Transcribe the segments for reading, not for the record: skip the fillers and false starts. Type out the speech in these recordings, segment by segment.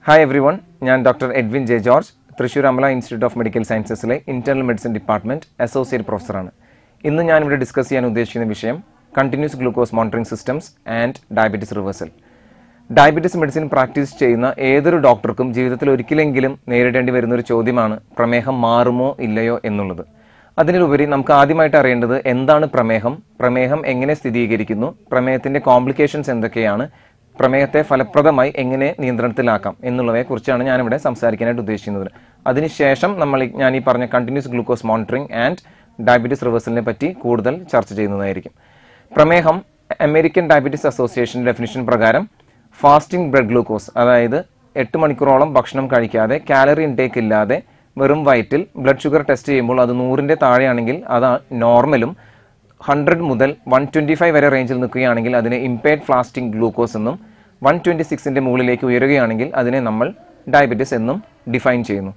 Hi everyone, ഞാൻ doctor Edwin J George Thrissur Amala institute of medical സയൻസസിലെ internal medicine department associate പ്രൊഫസറാണ്. ഇന്ന് ഞാൻ ഇവിടെ ഡിസ്കസ് ചെയ്യാൻ ഉദ്ദേശിക്കുന്ന വിഷയം continuous glucose monitoring systems and diabetes reversal. Diabetes medicine practice ചെയ്യുന്ന ഏതൊരു ഡോക്ടർക്കും ജീവിതത്തിൽ ഒരിക്കലെങ്കിലും നേരിടേണ്ടി വരുന്ന ഒരു ചോദ്യമാണ് പ്രമേഹം മാറുമോ ഇല്ലയോ എന്നുള്ളത്. അതിനുപരി നമുക്ക് ആദ്യമായിട്ട് അറിയേണ്ടത് എന്താണ് പ്രമേഹം, പ്രമേഹം എങ്ങനെ സ്ഥിരീകരിക്കുന്നു, പ്രമേഹത്തിന്റെ കോംപ്ലിക്കേഷൻസ് എന്തൊക്കെയാണ്, പ്രമേഹത്തെ ഫലപ്രദമായി എങ്ങനെ നിയന്ത്രണത്തിലാക്കാം എന്നുള്ളവയെക്കുറിച്ചാണ് ഞാനിവിടെ സംസാരിക്കാനായിട്ട് ഉദ്ദേശിക്കുന്നത്. അതിനുശേഷം ഞാൻ ഈ പറഞ്ഞ continuous glucose monitoring and diabetes റിവേഴ്സലിനെ പറ്റി കൂടുതൽ ചർച്ച ചെയ്യുന്നതായിരിക്കും. പ്രമേഹം അമേരിക്കൻ ഡയബറ്റിസ് അസോസിയേഷൻ ഡെഫിനിഷൻ പ്രകാരം ഫാസ്റ്റിംഗ് ബ്ലഡ് ഗ്ലൂക്കോസ്, അതായത് 8 മണിക്കൂറോളം ഭക്ഷണം കഴിക്കാതെ കാലറി ഇൻടേക്ക് ഇല്ലാതെ വെറും വയറ്റിൽ ബ്ലഡ് ഷുഗർ ടെസ്റ്റ് ചെയ്യുമ്പോൾ അത് 100ന്റെ താഴെയാണെങ്കിൽ അത് നോർമലും, 100 മുതൽ 125 വരെ റേഞ്ചിൽ നിൽക്കുകയാണെങ്കിൽ അതിനെ ഇംപെയർഡ് ഫാസ്റ്റിംഗ് ഗ്ലൂക്കോസ് എന്നും, 126ന്റെ മുകളിലേക്ക് ഉയരുകയാണെങ്കിൽ അതിനെ നമ്മൾ ഡയബറ്റിസ് എന്നും ഡിഫൈൻ ചെയ്യുന്നു.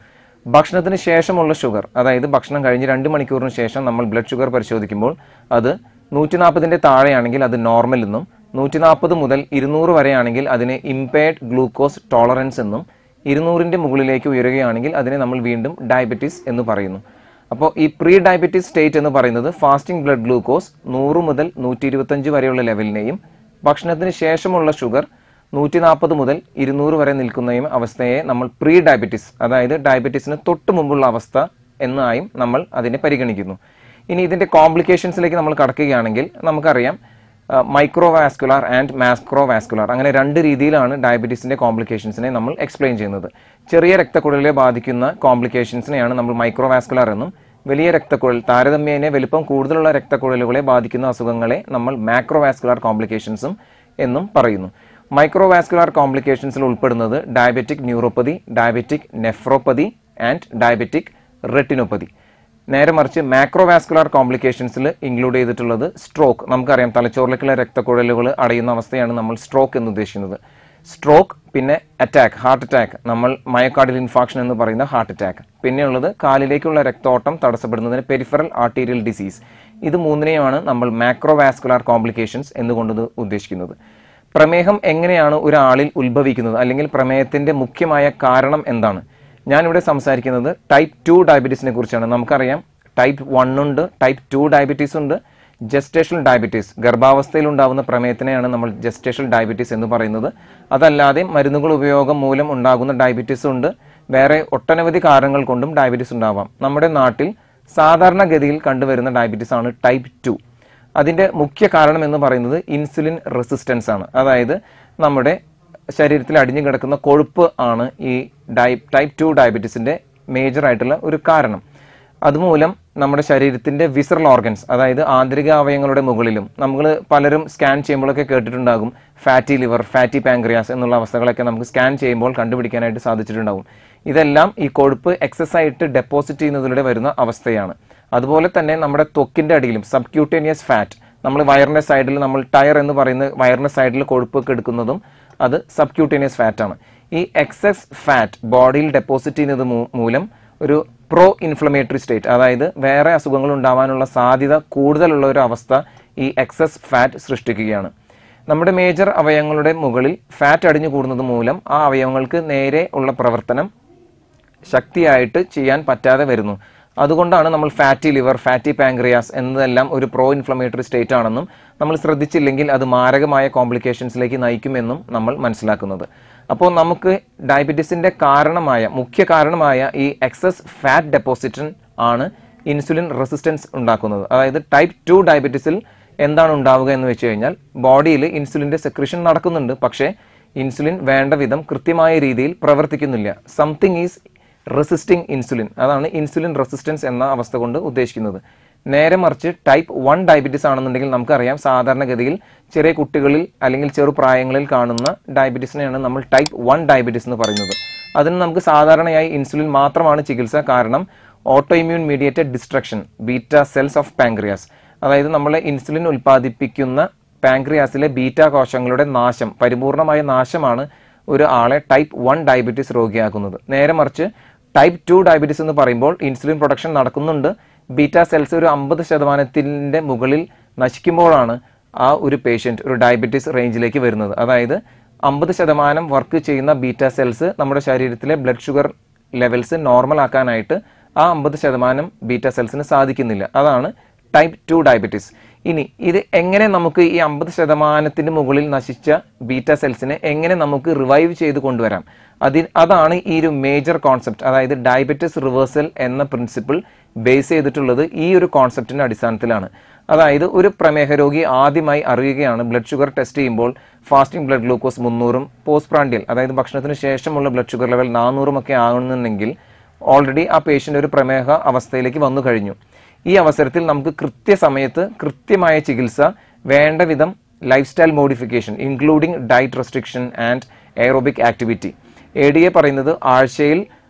ഭക്ഷണത്തിന് ശേഷമുള്ള ഷുഗർ, അതായത് ഭക്ഷണം കഴിഞ്ഞ് 2 മണിക്കൂറിന് ശേഷം നമ്മൾ ബ്ലഡ് ഷുഗർ പരിശോധിക്കുമ്പോൾ അത് 140ന്റെ താഴെയാണെങ്കിൽ അത് നോർമൽ എന്നും, 140 മുതൽ 200 വരെയാണെങ്കിൽ അതിനെ ഇംപെയർഡ് ഗ്ലൂക്കോസ് ടോളറൻസ് എന്നും, 200ന്റെ മുകളിലേക്ക് ഉയരുകയാണെങ്കിൽ അതിനെ നമ്മൾ വീണ്ടും ഡയബറ്റിസ് എന്ന് പറയുന്നു. അപ്പോൾ ഈ പ്രീ ഡയബറ്റിസ് സ്റ്റേറ്റ് എന്ന് പറയുന്നത് ഫാസ്റ്റിംഗ് ബ്ലഡ് ഗ്ലൂക്കോസ് 100 മുതൽ 125 വരെയുള്ള ലെവലിനെയും ഭക്ഷണത്തിന് ശേഷമുള്ള ഷുഗർ 140 മുതൽ 200 വരെ നിൽക്കുന്നതും അവസ്ഥയെ നമ്മൾ പ്രീ ഡയബറ്റിസ്, അതായത് ഡയബറ്റിസിന് തൊട്ട് മുമ്പുള്ള അവസ്ഥ എന്നായും നമ്മൾ അതിനെ പരിഗണിക്കുന്നു. ഇനി ഇതിന്റെ കോംപ്ലിക്കേഷൻസിലേക്ക് നമ്മൾ കടക്കുകയാണെങ്കിൽ നമുക്കറിയാം മൈക്രോവാസ്കുലാർ ആൻഡ് മാക്രോവാസ്കുലാർ, അങ്ങനെ 2 രീതിയിലാണ് ഡയബറ്റീസിന്റെ കോംപ്ലിക്കേഷൻസിനെ നമ്മൾ എക്സ്പ്ലെയിൻ ചെയ്യുന്നത്. ചെറിയ രക്തക്കുഴലിനെ ബാധിക്കുന്ന കോംപ്ലിക്കേഷൻസിനെയാണ് നമ്മൾ മൈക്രോവാസ്കുലാർ എന്നും, വലിയ രക്തക്കുഴൽ താരതമ്യേന വലിപ്പം കൂടുതലുള്ള രക്തക്കുഴലുകളെ ബാധിക്കുന്ന അസുഖങ്ങളെ നമ്മൾ മാക്രോവാസ്കുലാർ കോംപ്ലിക്കേഷൻസും എന്നും പറയുന്നു. മൈക്രോവാസ്കുലാർ കോംപ്ലിക്കേഷൻസിൽ ഉൾപ്പെടുന്നത് diabetic neuropathy, diabetic nephropathy and diabetic retinopathy. നേരെ മറിച്ച് മാക്രോവാസ്കുലാർ കോംപ്ലിക്കേഷൻസിൽ ഇൻക്ലൂഡ് ചെയ്തിട്ടുള്ളത് സ്ട്രോക്ക്. നമുക്കറിയാം തലച്ചോറിലേക്കുള്ള രക്തക്കുഴലുകൾ അടയുന്ന അവസ്ഥയാണ് നമ്മൾ സ്ട്രോക്ക് എന്ന് ഉദ്ദേശിക്കുന്നത്. സ്ട്രോക്ക്, പിന്നെ അറ്റാക്ക്, ഹാർട്ട് അറ്റാക്ക്, നമ്മൾ മയോകാർഡിയൽ ഇൻഫാക്ഷൻ എന്ന് പറയുന്ന ഹാർട്ട് അറ്റാക്ക്. പിന്നെയുള്ളത് കാലിലേക്കുള്ള രക്തോട്ടം തടസ്സപ്പെടുന്നതിന് പെരിഫറൽ ആർട്ടീരിയൽ ഡിസീസ്. ഇത് 3നെയാണ് നമ്മൾ മാക്രോവാസ്കുലാർ കോംപ്ലിക്കേഷൻസ് എന്നുകൊണ്ട് ഉദ്ദേശിക്കുന്നത്. പ്രമേഹം എങ്ങനെയാണ് ഒരാളിൽ ഉത്ഭവിക്കുന്നത്, അല്ലെങ്കിൽ പ്രമേഹത്തിന്റെ മുഖ്യമായ കാരണം എന്താണ്? ഞാനിവിടെ സംസാരിക്കുന്നത് ടൈപ്പ് 2 ഡയബറ്റീസിനെ കുറിച്ചാണ്. നമുക്കറിയാം ടൈപ്പ് 1 ഉണ്ട്, ടൈപ്പ് 2 ഡയബറ്റീസ് ഉണ്ട്, ജസ്റ്റേഷണൽ ഡയബറ്റീസ്, ഗർഭാവസ്ഥയിൽ ഉണ്ടാകുന്ന പ്രമേഹത്തിനെയാണ് നമ്മൾ ജസ്റ്റേഷണൽ ഡയബറ്റീസ് എന്ന് പറയുന്നത്. അതല്ലാതെ മരുന്നുകൾ ഉപയോഗം മൂലം ഉണ്ടാകുന്ന ഡയബറ്റീസ് ഉണ്ട്, വേറെ ഒട്ടനവധി കാരണങ്ങൾ കൊണ്ടും ഡയബറ്റീസ് ഉണ്ടാവാം. നമ്മുടെ നാട്ടിൽ സാധാരണഗതിയിൽ കണ്ടുവരുന്ന ഡയബറ്റീസ് ആണ് ടൈപ്പ് 2. അതിന്റെ മുഖ്യ കാരണം എന്ന് പറയുന്നത് ഇൻസുലിൻ റെസിസ്റ്റൻസ് ആണ്. അതായത് നമ്മുടെ ശരീരത്തിൽ അടിഞ്ഞു കിടക്കുന്ന കൊഴുപ്പ് ആണ് ഈ ടൈപ്പ് 2 ഡയബറ്റീസിന്റെ മേജർ ആയിട്ടുള്ള ഒരു കാരണം. അതുമൂലം നമ്മുടെ ശരീരത്തിന്റെ വിസറൽ ഓർഗൻസ്, അതായത് ആന്തരിക അവയവങ്ങളുടെ മുകളിലും, നമ്മൾ പലരും സ്കാൻ ചെയ്യുമ്പോഴൊക്കെ കേട്ടിട്ടുണ്ടാകും ഫാറ്റി ലിവർ, ഫാറ്റി പാങ്ക്രിയാസ് എന്നുള്ള അവസ്ഥകളൊക്കെ നമുക്ക് സ്കാൻ ചെയ്യുമ്പോൾ കണ്ടുപിടിക്കാനായിട്ട് സാധിച്ചിട്ടുണ്ടാകും. ഇതെല്ലാം ഈ കൊഴുപ്പ് എക്സസ് ആയിട്ട് ഡെപ്പോസിറ്റ് ചെയ്യുന്നതിലൂടെ വരുന്ന അവസ്ഥയാണ്. അതുപോലെ തന്നെ നമ്മുടെ ത്വക്കിന്റെ അടിയിലും സബ്ക്യൂട്ടേനിയസ് ഫാറ്റ്, നമ്മൾ വയറിന്റെ സൈഡിൽ നമ്മൾ ടയർ എന്ന് പറയുന്ന വയറിന്റെ സൈഡിൽ കൊഴുപ്പൊക്കെ എടുക്കുന്നതും അത് സബ്ക്യൂട്ടേനിയസ് ഫാറ്റ് ആണ്. ഈ എക്സസ് ഫാറ്റ് ബോഡിയിൽ ഡെപ്പോസിറ്റ് ചെയ്യുന്നത് മൂലം ഒരു പ്രോ ഇൻഫ്ലമേറ്ററി സ്റ്റേറ്റ്, അതായത് വേറെ അസുഖങ്ങൾ ഉണ്ടാവാനുള്ള സാധ്യത കൂടുതലുള്ള ഒരു അവസ്ഥ ഈ എക്സസ് ഫാറ്റ് സൃഷ്ടിക്കുകയാണ്. നമ്മുടെ മേജർ അവയവങ്ങളുടെ മുകളിൽ ഫാറ്റ് അടിഞ്ഞു കൂടുന്നത് മൂലം ആ അവയവങ്ങൾക്ക് നേരെ ഉള്ള പ്രവർത്തനം ശക്തിയായിട്ട് ചെയ്യാൻ പറ്റാതെ വരുന്നു. അതുകൊണ്ടാണ് നമ്മൾ ഫാറ്റി ലിവർ, ഫാറ്റി പാങ്ക്രിയാസ് എന്നതെല്ലാം ഒരു പ്രോ ഇൻഫ്ലമേറ്ററി സ്റ്റേറ്റ് ആണെന്നും നമ്മൾ ശ്രദ്ധിച്ചില്ലെങ്കിൽ അത് മാരകമായ കോംപ്ലിക്കേഷൻസിലേക്ക് നയിക്കുമെന്നും നമ്മൾ മനസ്സിലാക്കുന്നത്. അപ്പോൾ നമുക്ക് ഡയബറ്റീസിന്റെ മുഖ്യ കാരണമായ ഈ എക്സസ് ഫാറ്റ് ഡെപ്പോസിഷൻ ആണ് ഇൻസുലിൻ റെസിസ്റ്റൻസ് ഉണ്ടാക്കുന്നത്. അതായത് ടൈപ്പ് 2 ഡയബറ്റീസിൽ എന്താണ് ഉണ്ടാവുക എന്ന് വെച്ച് കഴിഞ്ഞാൽ ബോഡിയിൽ ഇൻസുലിന്റെ സെക്രീഷൻ നടക്കുന്നുണ്ട്, പക്ഷേ ഇൻസുലിൻ വേണ്ട വിധം കൃത്യമായ രീതിയിൽ പ്രവർത്തിക്കുന്നില്ല. സംതിങ് ഈസ് റെസിസ്റ്റിംഗ് ഇൻസുലിൻ, അതാണ് ഇൻസുലിൻ റെസിസ്റ്റൻസ് എന്ന അവസ്ഥ കൊണ്ട് ഉദ്ദേശിക്കുന്നത്. നേരെ മറിച്ച് ടൈപ്പ് 1 ഡയബറ്റീസ് ആണെന്നുണ്ടെങ്കിൽ നമുക്കറിയാം സാധാരണഗതിയിൽ ചെറിയ കുട്ടികളിൽ അല്ലെങ്കിൽ ചെറുപ്രായങ്ങളിൽ കാണുന്ന ഡയബറ്റീസിനെയാണ് നമ്മൾ ടൈപ്പ് 1 ഡയബറ്റീസ് എന്ന് പറയുന്നത്. അതിന് നമുക്ക് സാധാരണയായി ഇൻസുലിൻ മാത്രമാണ് ചികിത്സ. കാരണം auto immune mediated destruction beta cells of pancreas, അതായത് നമ്മളെ ഇൻസുലിൻ ഉൽപ്പാദിപ്പിക്കുന്ന പാങ്ക്രിയാസിലെ ബീറ്റ കോശങ്ങളുടെ നാശം, പരിപൂർണമായ നാശമാണ് ഒരു ആളെ ടൈപ്പ് 1 ഡയബറ്റീസ് രോഗിയാക്കുന്നത്. നേരെ മറിച്ച് ടൈപ്പ് 2 ഡയബറ്റീസ് എന്ന് പറയുമ്പോൾ ഇൻസുലിൻ പ്രൊഡക്ഷൻ നടക്കുന്നുണ്ട്, ബീറ്റ സെൽസ് ഒരു 50% മുകളിൽ നശിക്കുമ്പോഴാണ് ആ ഒരു പേഷ്യന്റ് ഒരു ഡയബറ്റീസ് റേഞ്ചിലേക്ക് വരുന്നത്. അതായത് 50% വർക്ക് ചെയ്യുന്ന ബീറ്റ സെൽസ് നമ്മുടെ ശരീരത്തിലെ ബ്ലഡ് ഷുഗർ ലെവൽസ് നോർമൽ ആക്കാനായിട്ട് ആ 50% ബീറ്റ സെൽസിന് സാധിക്കുന്നില്ല. അതാണ് ടൈപ്പ് 2 ഡയബറ്റീസ്. ഇനി ഇത് എങ്ങനെ നമുക്ക് ഈ 50% മുകളിൽ നശിച്ച ബീറ്റ സെൽസിനെ എങ്ങനെ നമുക്ക് റിവൈവ് ചെയ്ത് കൊണ്ടുവരാം, അതാണ് ഈ ഒരു മേജർ കോൺസെപ്റ്റ്. അതായത് ഡയബറ്റിസ് റിവേഴ്സൽ എന്ന പ്രിൻസിപ്പിൾ ബേസ് ചെയ്തിട്ടുള്ളത് ഈ ഒരു കോൺസെപ്റ്റിന്റെ അടിസ്ഥാനത്തിലാണ്. അതായത് ഒരു പ്രമേഹ രോഗി ആദ്യമായി അറിയുകയാണ് ബ്ലഡ് ഷുഗർ ടെസ്റ്റ് ചെയ്യുമ്പോൾ ഫാസ്റ്റിംഗ് ബ്ലഡ് ഗ്ലൂക്കോസ് 300-ഉം പോസ്റ്റ് പ്രാൻഡിയൽ അതായത് ഭക്ഷണത്തിന് ശേഷമുള്ള ബ്ലഡ് ഷുഗർ ലെവൽ 400-ഉം ഒക്കെ ആകുന്നുണ്ടെങ്കിൽ ഓൾറെഡി ആ പേഷ്യൻ്റ് ഒരു പ്രമേഹ അവസ്ഥയിലേക്ക് വന്നു കഴിഞ്ഞു. ഈ അവസരത്തിൽ നമുക്ക് കൃത്യസമയത്ത് കൃത്യമായ ചികിത്സ, വേണ്ട വിധം life style modification including diet restriction and aerobic activity. ADA പറയുന്നത് ആഴ്ചയിൽ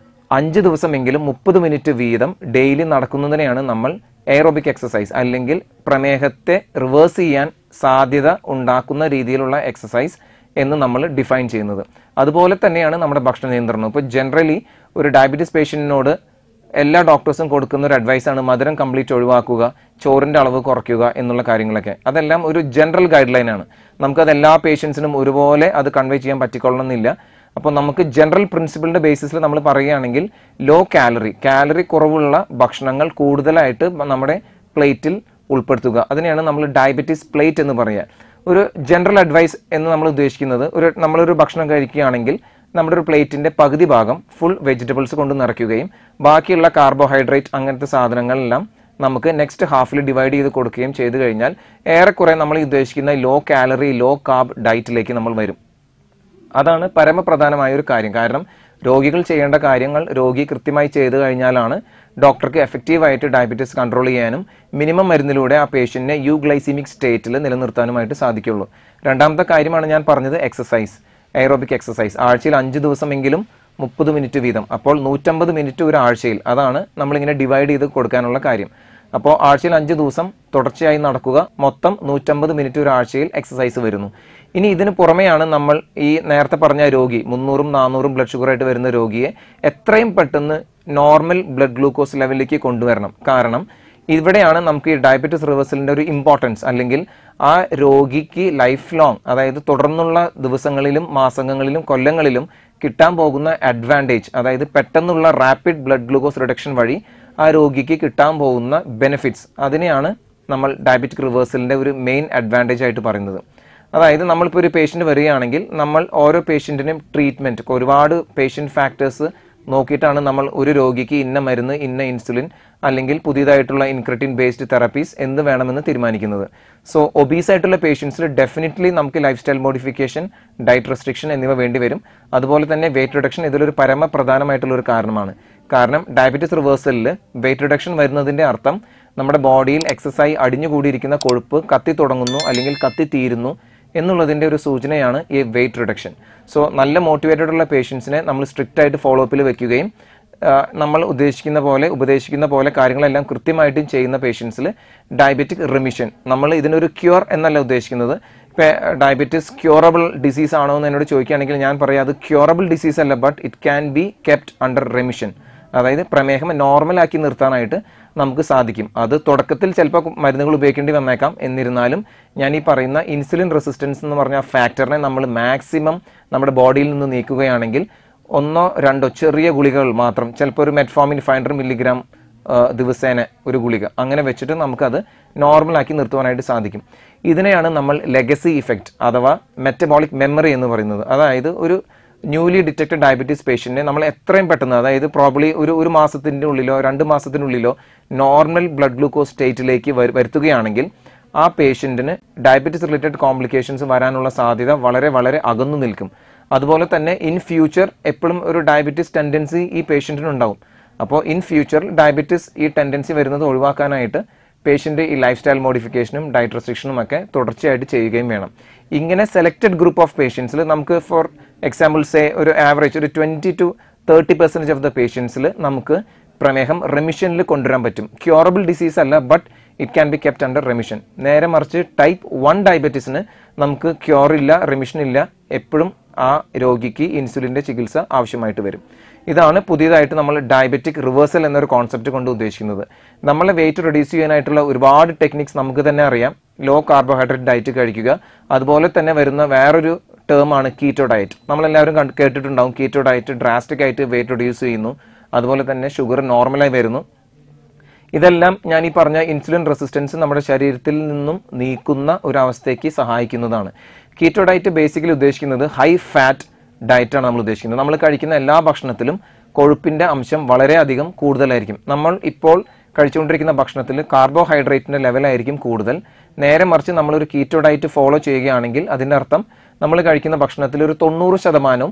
5 ദിവസമെങ്കിലും 30 മിനിറ്റ് വീതം ഡെയിലി നടക്കുന്നതിനെയാണ് നമ്മൾ എയറോബിക് എക്സസൈസ് അല്ലെങ്കിൽ പ്രമേഹത്തെ റിവേഴ്സ് ചെയ്യാൻ സാധ്യത ഉണ്ടാക്കുന്ന രീതിയിലുള്ള എക്സസൈസ് എന്ന് നമ്മൾ ഡിഫൈൻ ചെയ്യുന്നത്. അതുപോലെ തന്നെയാണ് നമ്മുടെ ഭക്ഷണ നിയന്ത്രണം. ഇപ്പോൾ ജനറലി ഒരു ഡയബറ്റീസ് പേഷ്യൻറ്റിനോട് എല്ലാ ഡോക്ടേഴ്സും കൊടുക്കുന്ന ഒരു അഡ്വൈസാണ് മധുരം കംപ്ലീറ്റ് ഒഴിവാക്കുക, ചോറിൻ്റെ അളവ് കുറയ്ക്കുക എന്നുള്ള കാര്യങ്ങളൊക്കെ. അതെല്ലാം ഒരു ജനറൽ ഗൈഡ് ലൈനാണ്. നമുക്കത് എല്ലാ പേഷ്യൻസിനും ഒരുപോലെ അത് കൺവേ ചെയ്യാൻ പറ്റിക്കൊള്ളണമെന്നില്ല. അപ്പോൾ നമുക്ക് ജനറൽ പ്രിൻസിപ്പിളിൻ്റെ ബേസിസിൽ നമ്മൾ പറയുകയാണെങ്കിൽ ലോ കാലറി കുറവുള്ള ഭക്ഷണങ്ങൾ കൂടുതലായിട്ട് നമ്മുടെ പ്ലേറ്റിൽ ഉൾപ്പെടുത്തുക. അതിനെയാണ് നമ്മൾ ഡയബറ്റീസ് പ്ലേറ്റ് എന്ന് പറയുക. ഒരു ജനറൽ അഡ്വൈസ് എന്ന് നമ്മൾ ഉദ്ദേശിക്കുന്നത് നമ്മളൊരു ഭക്ഷണം കഴിക്കുകയാണെങ്കിൽ നമ്മുടെ ഒരു പ്ലേറ്റിൻ്റെ പകുതി ഭാഗം ഫുൾ വെജിറ്റബിൾസ് കൊണ്ട് നിറയ്ക്കുകയും ബാക്കിയുള്ള കാർബോഹൈഡ്രേറ്റ് അങ്ങനത്തെ സാധനങ്ങളെല്ലാം നമുക്ക് നെക്സ്റ്റ് ഹാഫിൽ ഡിവൈഡ് ചെയ്ത് കൊടുക്കുകയും ചെയ്തു കഴിഞ്ഞാൽ ഏറെക്കുറെ നമ്മൾ ഉദ്ദേശിക്കുന്ന ലോ കാലറി ലോ കാർബ് ഡയറ്റിലേക്ക് നമ്മൾ വരും. അതാണ് പരമപ്രധാനമായ ഒരു കാര്യം. കാരണം രോഗികൾ ചെയ്യേണ്ട കാര്യങ്ങൾ രോഗി കൃത്യമായി ചെയ്തു കഴിഞ്ഞാലാണ് ഡോക്ടർക്ക് എഫക്റ്റീവായിട്ട് ഡയബറ്റീസ് കൺട്രോൾ ചെയ്യാനും മിനിമം മരുന്നിലൂടെ ആ പേഷ്യൻറ്റിനെ യൂഗ്ലൈസിമിക് സ്റ്റേറ്റിൽ നിലനിർത്താനുമായിട്ട് സാധിക്കുള്ളൂ. രണ്ടാമത്തെ കാര്യമാണ് ഞാൻ പറഞ്ഞത് എക്സസൈസ്, എയറോബിക് എക്സസൈസ്. ആഴ്ചയിൽ 5 ദിവസമെങ്കിലും 30 മിനിറ്റ് വീതം, അപ്പോൾ 150 മിനിറ്റ് ഒരു ആഴ്ചയിൽ. അതാണ് നമ്മളിങ്ങനെ ഡിവൈഡ് ചെയ്ത് കൊടുക്കാനുള്ള കാര്യം. അപ്പോൾ ആഴ്ചയിൽ 5 ദിവസം തുടർച്ചയായി നടക്കുക, മൊത്തം 150 മിനിറ്റ് ഒരു ആഴ്ചയിൽ എക്സസൈസ് വരുന്നു. ഇനി ഇതിന് പുറമെയാണ് നമ്മൾ ഈ നേരത്തെ പറഞ്ഞ രോഗി 300-ഉം 400-ഉം ബ്ലഡ് ഷുഗറായിട്ട് വരുന്ന രോഗിയെ എത്രയും പെട്ടെന്ന് നോർമൽ ബ്ലഡ് ഗ്ലൂക്കോസ് ലെവലിലേക്ക് കൊണ്ടുവരണം. കാരണം ഇവിടെയാണ് നമുക്ക് ഈ ഡയബറ്റീസ് റിവേഴ്സലിൻ്റെ ഒരു ഇമ്പോർട്ടൻസ്, അല്ലെങ്കിൽ ആ രോഗിക്ക് ലൈഫ് ലോങ്, അതായത് തുടർന്നുള്ള ദിവസങ്ങളിലും മാസങ്ങളിലും കൊല്ലങ്ങളിലും കിട്ടാൻ പോകുന്ന അഡ്വാൻറ്റേജ്, അതായത് പെട്ടെന്നുള്ള റാപ്പിഡ് ബ്ലഡ് ഗ്ലൂക്കോസ് റിഡക്ഷൻ വഴി ആ രോഗിക്ക് കിട്ടാൻ പോകുന്ന ബെനിഫിറ്റ്സ്, അതിനെയാണ് നമ്മൾ ഡയബറ്റിക് റിവേഴ്സലിൻ്റെ ഒരു മെയിൻ അഡ്വാൻറ്റേജ് ആയിട്ട് പറയുന്നത്. അതായത് നമ്മളിപ്പോൾ ഒരു പേഷ്യൻ്റ് വരികയാണെങ്കിൽ നമ്മൾ ഓരോ പേഷ്യൻറ്റിനും ട്രീറ്റ്മെൻറ്റ്, ഒരുപാട് പേഷ്യൻ്റ് ഫാക്ടേഴ്സ് നോക്കിയിട്ടാണ് നമ്മൾ ഒരു രോഗിക്ക് ഇന്ന മരുന്ന്, ഇന്ന ഇൻസുലിൻ അല്ലെങ്കിൽ പുതിയതായിട്ടുള്ള ഇൻക്രെറ്റിൻ ബേസ്ഡ് തെറാപ്പീസ് എന്ത് വേണമെന്ന് തീരുമാനിക്കുന്നത്. സോ ഒബീസ് ആയിട്ടുള്ള പേഷ്യൻസിൽ ഡെഫിനറ്റ്ലി നമുക്ക് life style modification, diet restriction എന്നിവ വേണ്ടി വരും. അതുപോലെ തന്നെ വെയിറ്റ് റിഡക്ഷൻ ഇതിലൊരു പരമപ്രധാനമായിട്ടുള്ള ഒരു കാരണമാണ്. കാരണം ഡയബറ്റീസ് റിവേഴ്സലിൽ വെയിറ്റ് റിഡക്ഷൻ വരുന്നതിൻ്റെ അർത്ഥം നമ്മുടെ ബോഡിയിൽ എക്സസൈസ് അടിഞ്ഞുകൂടിയിരിക്കുന്ന കൊഴുപ്പ് കത്തി തുടങ്ങുന്നു അല്ലെങ്കിൽ കത്തി തീരുന്നു എന്നുള്ളതിൻ്റെ ഒരു സൂചനയാണ് ഈ വെയിറ്റ് റിഡക്ഷൻ. സോ നല്ല മോട്ടിവേറ്റഡ് ഉള്ള പേഷ്യൻസിനെ നമ്മൾ സ്ട്രിക്റ്റ് ആയിട്ട് ഫോളോ അപ്പിൽ വെക്കുകയും നമ്മൾ ഉപദേശിക്കുന്ന പോലെ കാര്യങ്ങളെല്ലാം കൃത്യമായിട്ടും ചെയ്യുന്ന പേഷ്യൻസിൽ ഡയബറ്റിക് റിമിഷൻ, നമ്മൾ ഇതിനൊരു ക്യൂർ എന്നല്ല ഉദ്ദേശിക്കുന്നത്. ഇപ്പോൾ ഡയബറ്റിസ് ക്യൂറബിൾ ഡിസീസ് ആണോ എന്ന് എന്നോട് ചോദിക്കുകയാണെങ്കിൽ ഞാൻ പറയാം അത് ക്യൂറബിൾ ഡിസീസ് അല്ല, but it can be kept under remission. അതായത് പ്രമേഹം നോർമലാക്കി നിർത്താനായിട്ട് നമുക്ക് സാധിക്കും. അത് തുടക്കത്തിൽ ചിലപ്പോൾ മരുന്നുകൾ ഉപയോഗിക്കേണ്ടി വന്നേക്കാം. എന്നിരുന്നാലും ഞാൻ ഈ പറയുന്ന ഇൻസുലിൻ റെസിസ്റ്റൻസ് എന്ന് പറഞ്ഞ ഫാക്ടറിനെ നമ്മൾ മാക്സിമം നമ്മുടെ ബോഡിയിൽ നിന്ന് നീക്കുകയാണെങ്കിൽ 1-2 ചെറിയ ഗുളികകൾ മാത്രം, ചിലപ്പോൾ ഒരു മെറ്റ്ഫോമിൻ 500 മില്ലിഗ്രാം ദിവസേന ഒരു ഗുളിക അങ്ങനെ വെച്ചിട്ട് നമുക്കത് നോർമലാക്കി നിർത്തുവാനായിട്ട് സാധിക്കും. ഇതിനെയാണ് നമ്മൾ ലെഗസി ഇഫക്റ്റ് അഥവാ മെറ്റബോളിക് മെമ്മറി എന്ന് പറയുന്നത്. അതായത് ഒരു ന്യൂലി ഡിറ്റക്റ്റഡ് ഡയബറ്റീസ് പേഷ്യൻറ്റിനെ നമ്മൾ എത്രയും പെട്ടെന്ന്, അതായത് പ്രോബ്ലി ഒരു മാസത്തിൻ്റെ ഉള്ളിലോ 2 മാസത്തിനുള്ളിലോ നോർമൽ ബ്ലഡ് ഗ്ലൂക്കോസ് സ്റ്റേറ്റിലേക്ക് വരുത്തുകയാണെങ്കിൽ ആ പേഷ്യൻറ്റിന് ഡയബറ്റീസ് റിലേറ്റഡ് കോംപ്ലിക്കേഷൻസ് വരാനുള്ള സാധ്യത വളരെ വളരെ അകന്നു നിൽക്കും. അതുപോലെ തന്നെ ഇൻ ഫ്യൂച്ചർ എപ്പോഴും ഒരു ഡയബറ്റീസ് ടെൻഡൻസി ഈ പേഷ്യൻറ്റിനുണ്ടാവും. അപ്പോൾ ഇൻ ഫ്യൂച്ചർ ഡയബറ്റീസ് ഈ ടെൻഡൻസി വരുന്നത് ഒഴിവാക്കാനായിട്ട് പേഷ്യൻ്റ് ഈ ലൈഫ് സ്റ്റൈൽ മോഡിഫിക്കേഷനും ഡയറ്റ് റെസ്ട്രിക്ഷനും ഒക്കെ തുടർച്ചയായിട്ട് ചെയ്യുകയും വേണം. ഇങ്ങനെ സെലക്റ്റഡ് ഗ്രൂപ്പ് ഓഫ് പേഷ്യൻസിൽ നമുക്ക് ഫോർ എക്സാമ്പിൾ ഒരു ആവറേജ് ഒരു 20-30% ഓഫ് ദ പേഷ്യൻസിൽ നമുക്ക് പ്രമേഹം റെമിഷനിൽ കൊണ്ടുവരാൻ പറ്റും. ക്യൂറബിൾ ഡിസീസ് അല്ല, but it can be kept under remission. നേരെ മറിച്ച് ടൈപ്പ് 1 ഡയബറ്റീസിന് നമുക്ക് ക്യൂറില്ല, റെമിഷൻ ഇല്ല, എപ്പോഴും ആ രോഗിക്ക് ഇൻസുലിൻ്റെ ചികിത്സ ആവശ്യമായിട്ട് വരും. ഇതാണ് പുതിയതായിട്ട് നമ്മൾ ഡയബറ്റിക് റിവേഴ്സൽ എന്നൊരു കോൺസെപ്റ്റ് കൊണ്ട് ഉദ്ദേശിക്കുന്നത്. നമ്മളെ വെയിറ്റ് റെഡ്യൂസ് ചെയ്യാനായിട്ടുള്ള ഒരുപാട് ടെക്നിക്സ് നമുക്ക് തന്നെ അറിയാം. ലോ കാർബോഹൈഡ്രേറ്റ് ഡയറ്റ് കഴിക്കുക, അതുപോലെ തന്നെ വരുന്ന വേറൊരു ടേം ആണ് കീറ്റോ ഡയറ്റ്. നമ്മളെല്ലാവരും കേട്ടിട്ടുണ്ടാവും കീറ്റോ ഡയറ്റ് ഡ്രാസ്റ്റിക് ആയിട്ട് വെയിറ്റ് റിഡ്യൂസ് ചെയ്യുന്നു, അതുപോലെ തന്നെ ഷുഗർ നോർമലായി വരുന്നു. ഇതെല്ലാം ഞാൻ ഈ പറഞ്ഞ ഇൻസുലിൻ റെസിസ്റ്റൻസ് നമ്മുടെ ശരീരത്തിൽ നിന്നും നീക്കുന്ന ഒരു അവസ്ഥയ്ക്ക് സഹായിക്കുന്നതാണ്. കീറ്റോ ഡയറ്റ് ബേസിക്കലി ഉദ്ദേശിക്കുന്നത് ഹൈ ഫാറ്റ് ഡയറ്റാണ് നമ്മൾ ഉദ്ദേശിക്കുന്നത്. നമ്മൾ കഴിക്കുന്ന എല്ലാ ഭക്ഷണത്തിലും കൊഴുപ്പിന്റെ അംശം വളരെയധികം കൂടുതലായിരിക്കും. നമ്മൾ ഇപ്പോൾ കഴിച്ചുകൊണ്ടിരിക്കുന്ന ഭക്ഷണത്തിൽ കാർബോഹൈഡ്രേറ്റിന്റെ ലെവലായിരിക്കും കൂടുതൽ. നേരെ മറിച്ച് നമ്മളൊരു കീറ്റോ ഡയറ്റ് ഫോളോ ചെയ്യുകയാണെങ്കിൽ അതിൻ്റെ അർത്ഥം നമ്മൾ കഴിക്കുന്ന ഭക്ഷണത്തിൽ ഒരു 90%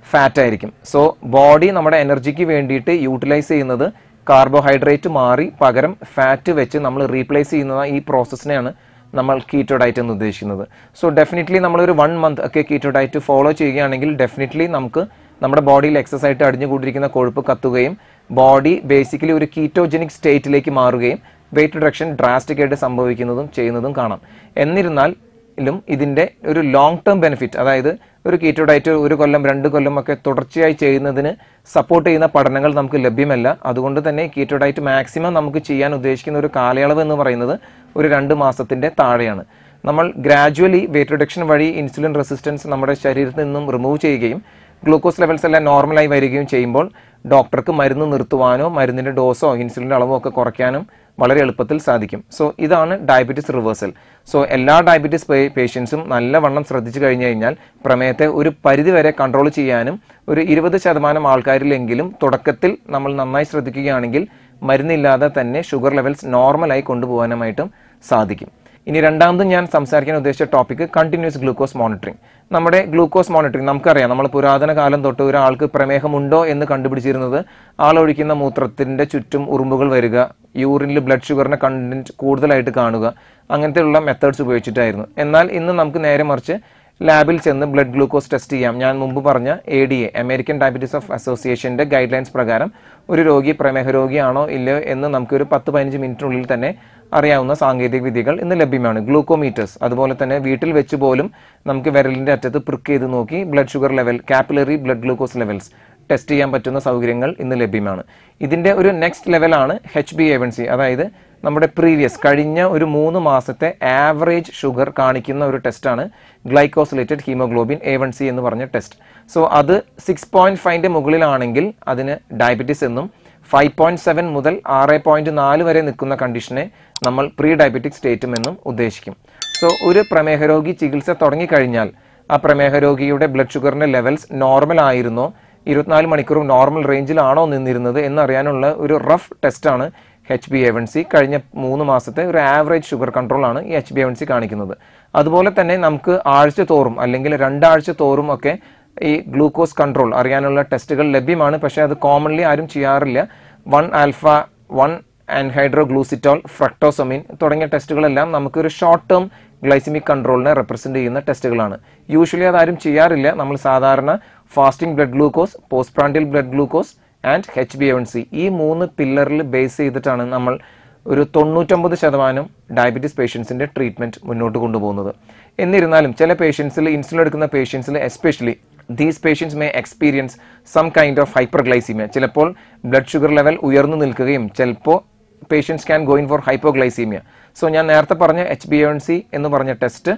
ഫാറ്റ് ആയിരിക്കും. സോ ബോഡി നമ്മുടെ എനർജിക്ക് വേണ്ടിയിട്ട് യൂട്ടിലൈസ് ചെയ്യുന്നത് കാർബോഹൈഡ്രേറ്റ് മാറി പകരം ഫാറ്റ് വെച്ച് നമ്മൾ റീപ്ലേസ് ചെയ്യുന്ന ഈ പ്രോസസ്സിനെയാണ് നമ്മൾ കീറ്റോ ഡയറ്റ് എന്ന് ഉദ്ദേശിക്കുന്നത്. സോ ഡെഫിനറ്റ്ലി നമ്മളൊരു 1 month ഒക്കെ കീറ്റോ ഡയറ്റ് ഫോളോ ചെയ്യുകയാണെങ്കിൽ ഡെഫിനറ്റ്ലി നമുക്ക് നമ്മുടെ ബോഡിയിൽ എക്സസ് ആയിട്ട് അടിഞ്ഞുകൂടിയിരിക്കുന്ന കൊഴുപ്പ് കത്തുകയും ബോഡി ബേസിക്കലി ഒരു കീറ്റോജനിക് സ്റ്റേറ്റിലേക്ക് മാറുകയും വെയിറ്റ് റിഡക്ഷൻ ഡ്രാസ്റ്റിക് ആയിട്ട് സംഭവിക്കുന്നതും ചെയ്യുന്നതും കാണാം. എന്നിരുന്നാലും ഇതിൻ്റെ ഒരു ലോങ് ടേം ബെനിഫിറ്റ്, അതായത് ഒരു കീറ്റോ ഡയറ്റ് 1 കൊല്ലം 2 കൊല്ലം ഒക്കെ തുടർച്ചയായി ചെയ്യുന്നതിന് സപ്പോർട്ട് ചെയ്യുന്ന പഠനങ്ങൾ നമുക്ക് ലഭ്യമല്ല. അതുകൊണ്ട് തന്നെ കീറ്റോ ഡയറ്റ് മാക്സിമം നമുക്ക് ചെയ്യാൻ ഉദ്ദേശിക്കുന്ന ഒരു കാലയളവ് എന്ന് പറയുന്നത് ഒരു 2 മാസത്തിൻ്റെ താഴെയാണ്. നമ്മൾ ഗ്രാജുവലി വെയിറ്റ് റിഡക്ഷൻ വഴി ഇൻസുലിൻ റെസിസ്റ്റൻസ് നമ്മുടെ ശരീരത്തിൽ നിന്നും റിമൂവ് ചെയ്യുകയും ഗ്ലൂക്കോസ് ലെവൽസ് എല്ലാം നോർമലായി വരികയും ചെയ്യുമ്പോൾ ഡോക്ടർക്ക് മരുന്ന് നിർത്തുവാനോ മരുന്നിൻ്റെ ഡോസോ ഇൻസുലിൻ്റെ അളവോ ഒക്കെ കുറയ്ക്കാനും വളരെ എളുപ്പത്തിൽ സാധിക്കും. സോ ഇതാണ് ഡയബറ്റിസ് റിവേഴ്സൽ. സോ എല്ലാ ഡയബറ്റിസ് പേഷ്യൻസും നല്ലവണ്ണം ശ്രദ്ധിച്ചു കഴിഞ്ഞു കഴിഞ്ഞാൽ പ്രമേഹത്തെ ഒരു പരിധിവരെ കൺട്രോൾ ചെയ്യാനും ഒരു 20% ആൾക്കാരിലെങ്കിലും തുടക്കത്തിൽ നമ്മൾ നന്നായി ശ്രദ്ധിക്കുകയാണെങ്കിൽ മരുന്നില്ലാതെ തന്നെ ഷുഗർ ലെവൽസ് നോർമലായി കൊണ്ടുപോകാനുമായിട്ടും സാധിക്കും. ഇനി രണ്ടാമതും ഞാൻ സംസാരിക്കാൻ ഉദ്ദേശിച്ച ടോപ്പിക് കണ്ടിന്യൂസ് ഗ്ലൂക്കോസ് മോണിറ്ററിംഗ്. നമ്മുടെ ഗ്ലൂക്കോസ് മോണിറ്ററിംഗ് നമുക്കറിയാം, നമ്മൾ പുരാതന കാലം തൊട്ട് ഒരാൾക്ക് പ്രമേഹമുണ്ടോ എന്ന് കണ്ടുപിടിച്ചിരുന്നത് ആളൊഴിക്കുന്ന മൂത്രത്തിൻ്റെ ചുറ്റും ഉറുമ്പുകൾ വരിക, യൂറിനിൽ ബ്ലഡ് ഷുഗറിൻ്റെ കണ്ടന്റ് കൂടുതലായിട്ട് കാണുക, അങ്ങനത്തെയുള്ള മെത്തേഡ്സ് ഉപയോഗിച്ചിട്ടായിരുന്നു. എന്നാൽ ഇന്ന് നമുക്ക് നേരെ മറിച്ച് ലാബിൽ ചെന്ന് ബ്ലഡ് ഗ്ലൂക്കോസ് ടെസ്റ്റ് ചെയ്യാം. ഞാൻ മുമ്പ് പറഞ്ഞ ADA അമേരിക്കൻ ഡയബറ്റീസ് ഓഫ് അസോസിയേഷൻ്റെ ഗൈഡ് ലൈൻസ് പ്രകാരം ഒരു രോഗി പ്രമേഹ രോഗിയാണോ ഇല്ലയോ എന്ന് നമുക്കൊരു 10-15 മിനിറ്റിനുള്ളിൽ തന്നെ അറിയാവുന്ന സാങ്കേതിക വിദ്യകൾ ഇന്ന് ലഭ്യമാണ്. ഗ്ലൂക്കോമീറ്റേഴ്സ്, അതുപോലെ തന്നെ വീട്ടിൽ വെച്ച് പോലും നമുക്ക് വിരലിൻ്റെ അറ്റത്ത് പ്രിക്ക് ചെയ്ത് നോക്കി blood sugar level, capillary blood glucose levels test ചെയ്യാൻ പറ്റുന്ന സൗകര്യങ്ങൾ ഇന്ന് ലഭ്യമാണ്. ഇതിൻ്റെ ഒരു നെക്സ്റ്റ് ലെവലാണ് HbA1c, അതായത് നമ്മുടെ കഴിഞ്ഞ ഒരു 3 മാസത്തെ ആവറേജ് ഷുഗർ കാണിക്കുന്ന ഒരു ടെസ്റ്റാണ് ഗ്ലൈക്കോസിലേറ്റഡ് ഹീമോഗ്ലോബിൻ A1c എന്ന് പറഞ്ഞ ടെസ്റ്റ്. സോ അത് 6.5ന്റെ മുകളിലാണെങ്കിൽ അതിന് ഡയബറ്റിസ് എന്നും 5.7 മുതൽ 6.4 വരെ നിൽക്കുന്ന കണ്ടീഷനെ നമ്മൾ പ്രീ ഡയബറ്റിക് സ്റ്റേറ്റും എന്നും ഉദ്ദേശിക്കും. സോ ഒരു പ്രമേഹ രോഗി ചികിത്സ തുടങ്ങിക്കഴിഞ്ഞാൽ ആ പ്രമേഹ രോഗിയുടെ ബ്ലഡ് ഷുഗറിൻ്റെ ലെവൽസ് നോർമൽ ആയിരുന്നോ, 24 മണിക്കൂറും നോർമൽ റേഞ്ചിലാണോ നിന്നിരുന്നത് എന്നറിയാനുള്ള ഒരു റഫ് ടെസ്റ്റാണ് HbA1c. കഴിഞ്ഞ 3 മാസത്തെ ഒരു ആവറേജ് ഷുഗർ കൺട്രോളാണ് ഈ HbA1c കാണിക്കുന്നത്. അതുപോലെ തന്നെ നമുക്ക് ആഴ്ച തോറും അല്ലെങ്കിൽ 2 ആഴ്ച തോറും ഒക്കെ ഈ ഗ്ലൂക്കോസ് കൺട്രോൾ അറിയാനുള്ള ടെസ്റ്റുകൾ ലഭ്യമാണ്. പക്ഷേ അത് കോമൺലി ആരും ചെയ്യാറില്ല. 1-ആൽഫ, 1-ആൻഹൈഡ്രോഗ്ലൂസിറ്റോൾ, ഫ്രക്ടോസമിൻ തുടങ്ങിയ ടെസ്റ്റുകളെല്ലാം നമുക്കൊരു ഷോർട്ട് ടേം ഗ്ലൈസിമിക് കൺട്രോളിനെ റെപ്രസെൻറ്റ് ചെയ്യുന്ന ടെസ്റ്റുകളാണ്. യൂഷ്വലി അതാരും ചെയ്യാറില്ല. നമ്മൾ സാധാരണ fasting blood glucose, post prandial blood glucose and HbA1c ഈ 3 പില്ലറിൽ ബേസ് ചെയ്തിട്ടാണ് നമ്മൾ ഒരു 99% ഡയബറ്റീസ് പേഷ്യൻസിൻ്റെ ട്രീറ്റ്മെൻറ്റ് മുന്നോട്ട് കൊണ്ടുപോകുന്നത്. എന്നിരുന്നാലും ചില പേഷ്യൻസിൽ, ഇൻസുലിൻ എടുക്കുന്ന പേഷ്യൻസിൽ especially these patients may experience some kind of hyperglycemia. ചിലപ്പോൾ ബ്ലഡ് ഷുഗർ ലെവൽ ഉയർന്നു നിൽക്കുകയും ചിലപ്പോൾ patients can go in for hypoglycemia. So ഞാൻ നേരത്തെ പറഞ്ഞ HbA1c എന്ന് പറഞ്ഞ ടെസ്റ്റ്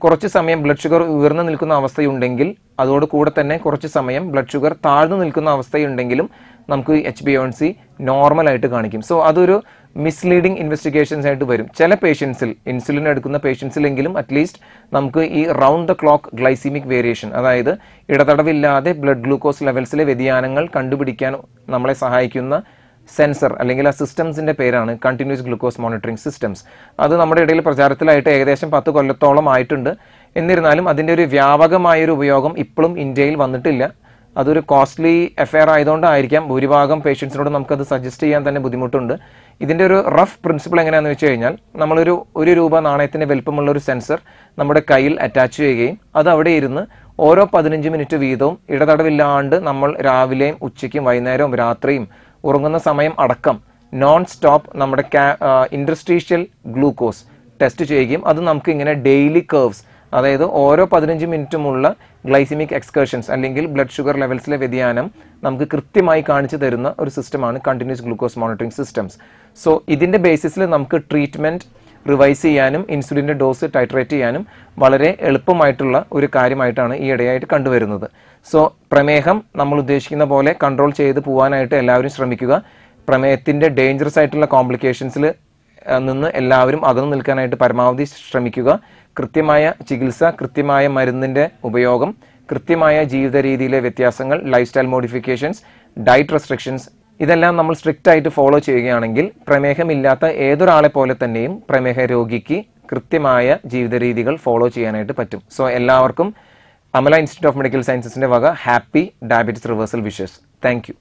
കുറച്ച് സമയം ബ്ലഡ് ഷുഗർ ഉയർന്നു നിൽക്കുന്ന അവസ്ഥയുണ്ടെങ്കിൽ അതോട് കൂടെ തന്നെ കുറച്ച് സമയം ബ്ലഡ് ഷുഗർ താഴ്ന്നു നിൽക്കുന്ന അവസ്ഥയുണ്ടെങ്കിലും നമുക്ക് HbA1c നോർമലായിട്ട് കാണിക്കും. സോ അതൊരു മിസ്ലീഡിങ് ഇൻവെസ്റ്റിഗേഷൻസ് ആയിട്ട് വരും. ചില പേഷ്യൻസിൽ, ഇൻസുലിൻ എടുക്കുന്ന പേഷ്യൻസിലെങ്കിലും അറ്റ്ലീസ്റ്റ് നമുക്ക് ഈ round the clock glycaemic variation, അതായത് ഇടതടവില്ലാതെ ബ്ലഡ് ഗ്ലൂക്കോസ് ലെവൽസിലെ വ്യതിയാനങ്ങൾ കണ്ടുപിടിക്കാൻ നമ്മളെ സഹായിക്കുന്ന സെൻസർ അല്ലെങ്കിൽ ആ സിസ്റ്റംസിൻ്റെ പേരാണ് കണ്ടിന്യൂസ് ഗ്ലൂക്കോസ് മോണിറ്ററിംഗ് സിസ്റ്റംസ്. അത് നമ്മുടെ ഇടയിൽ പ്രചാരത്തിലായിട്ട് ഏകദേശം 10 കൊല്ലത്തോളം ആയിട്ടുണ്ട്. എന്നിരുന്നാലും അതിൻ്റെ ഒരു വ്യാപകമായൊരു ഉപയോഗം ഇപ്പോഴും ഇന്ത്യയിൽ വന്നിട്ടില്ല. അതൊരു കോസ്റ്റ്ലി അഫെയർ ആയതുകൊണ്ടായിരിക്കാം ഭൂരിഭാഗം പേഷ്യൻസിനോട് നമുക്കത് സജസ്റ്റ് ചെയ്യാൻ തന്നെ ബുദ്ധിമുട്ടുണ്ട്. ഇതിൻ്റെ ഒരു റഫ് പ്രിൻസിപ്പിൾ എങ്ങനെയാണെന്ന് വെച്ച് കഴിഞ്ഞാൽ നമ്മളൊരു ₹1 നാണയത്തിൻ്റെ വലുപ്പമുള്ള ഒരു സെൻസർ നമ്മുടെ കയ്യിൽ അറ്റാച്ച് ചെയ്യുകയും അത് അവിടെ ഇരുന്ന് ഓരോ 15 മിനിറ്റ് വീതവും ഇടതടവില്ലാണ്ട് നമ്മൾ രാവിലെയും ഉച്ചയ്ക്കും വൈകുന്നേരവും രാത്രിയും ഉറങ്ങുന്ന സമയം അടക്കം നോൺ സ്റ്റോപ്പ് നമ്മുടെ ഇൻഡസ്ട്രീഷ്യൽ ഗ്ലൂക്കോസ് ടെസ്റ്റ് ചെയ്യുകയും അത് നമുക്ക് ഇങ്ങനെ ഡെയിലി കർവ്സ്, അതായത് ഓരോ 15 മിനിറ്റുമുള്ള ഗ്ലൈസിമിക് എക്സ്കർഷൻസ് അല്ലെങ്കിൽ ബ്ലഡ് ഷുഗർ ലെവൽസിലെ വ്യതിയാനം നമുക്ക് കൃത്യമായി കാണിച്ചു തരുന്ന ഒരു സിസ്റ്റമാണ് continuous glucose monitoring systems. So ഇതിൻ്റെ ബേസിസിൽ നമുക്ക് ട്രീറ്റ്മെൻറ്റ് റിവൈസ് ചെയ്യാനും ഇൻസുലിൻ്റെ ഡോസ് ടൈട്രേറ്റ് ചെയ്യാനും വളരെ എളുപ്പമായിട്ടുള്ള ഒരു കാര്യമായിട്ടാണ് ഈ ഇടയായിട്ട് കണ്ടുവരുന്നത്. സോ പ്രമേഹം നമ്മൾ ഉദ്ദേശിക്കുന്ന പോലെ കൺട്രോൾ ചെയ്ത് പോകാനായിട്ട് എല്ലാവരും ശ്രമിക്കുക. പ്രമേഹത്തിൻ്റെ ഡേഞ്ചറസ് ആയിട്ടുള്ള കോംപ്ലിക്കേഷൻസിൽ നിന്ന് എല്ലാവരും അകന്നു നിൽക്കാനായിട്ട് പരമാവധി ശ്രമിക്കുക. കൃത്യമായ ചികിത്സ, കൃത്യമായ മരുന്നിൻ്റെ ഉപയോഗം, കൃത്യമായ ജീവിത രീതിയിലെ വ്യത്യാസങ്ങൾ, life style modifications, diet restrictions, ഇതെല്ലാം നമ്മൾ സ്ട്രിക്റ്റ് ആയിട്ട് ഫോളോ ചെയ്യുകയാണെങ്കിൽ പ്രമേഹമില്ലാത്ത ഏതൊരാളെ പോലെ തന്നെയും പ്രമേഹ രോഗിക്ക് കൃത്യമായ ജീവിത രീതികൾ ഫോളോ ചെയ്യാനായിട്ട് പറ്റും. സോ എല്ലാവർക്കും അമല ഇൻസ്റ്റിറ്റ്യൂട്ട് ഓഫ് മെഡിക്കൽ സയൻസസിൻ്റെ വക happy diabetes reversal wishes. Thank you.